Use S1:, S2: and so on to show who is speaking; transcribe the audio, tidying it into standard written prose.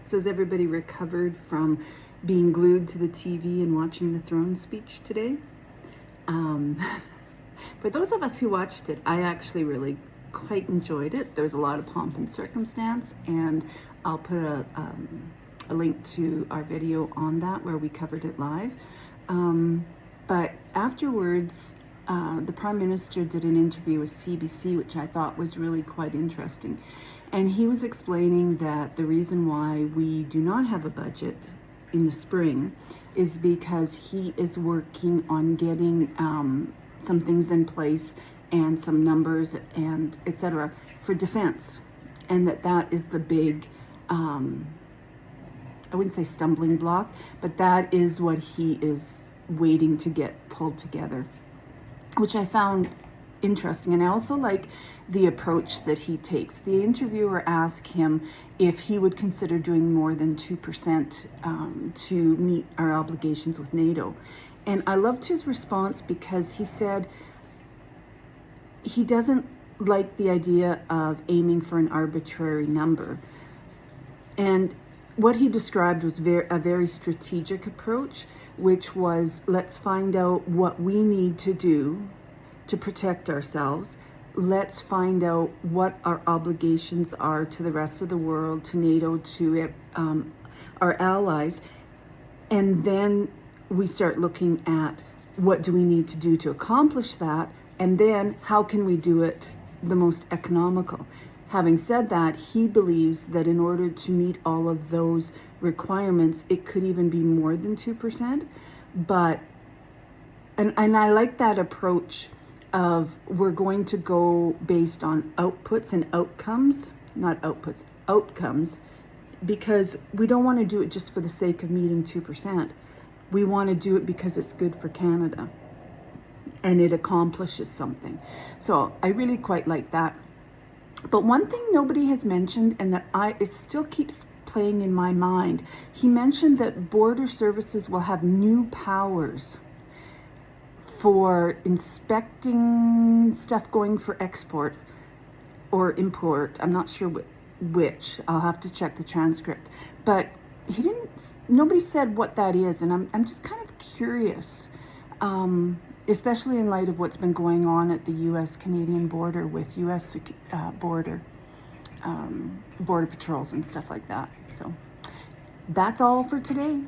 S1: So has everybody recovered from being glued to the TV and watching the throne speech today? For those of us who watched it, I actually really quite enjoyed it. There was a lot of pomp and circumstance, and I'll put a link to our video on that where we covered it live. But afterwards, the Prime Minister did an interview with CBC, which I thought was really quite interesting. And he was explaining that the reason why we do not have a budget in the spring is because he is working on getting some things in place and some numbers and etc. for defense. And that is the big, I wouldn't say stumbling block, but that is what he is waiting to get pulled together, which I found interesting. And I also like the approach that he takes. The interviewer asked him if he would consider doing more than 2% to meet our obligations with NATO. And I loved his response because he said he doesn't like the idea of aiming for an arbitrary number. And what he described was a very strategic approach, which was, let's find out what we need to do to protect ourselves. Let's find out what our obligations are to the rest of the world, to NATO, to our allies. And then we start looking at what do we need to do to accomplish that, and then how can we do it the most economical. Having said that, he believes that in order to meet all of those requirements, it could even be more than 2%. But, and I like that approach of we're going to go based on outputs and outcomes, not outputs, outcomes, because we don't want to do it just for the sake of meeting 2%. We want to do it because it's good for Canada and it accomplishes something. So I really quite like that. But one thing nobody has mentioned, and that it still keeps playing in my mind, he mentioned that border services will have new powers for inspecting stuff going for export or import. I'm not sure which. I'll have to check the transcript. But nobody said what that is, and I'm just kind of curious, especially in light of what's been going on at the U.S.-Canadian border with U.S. border patrols and stuff like that. So that's all for today.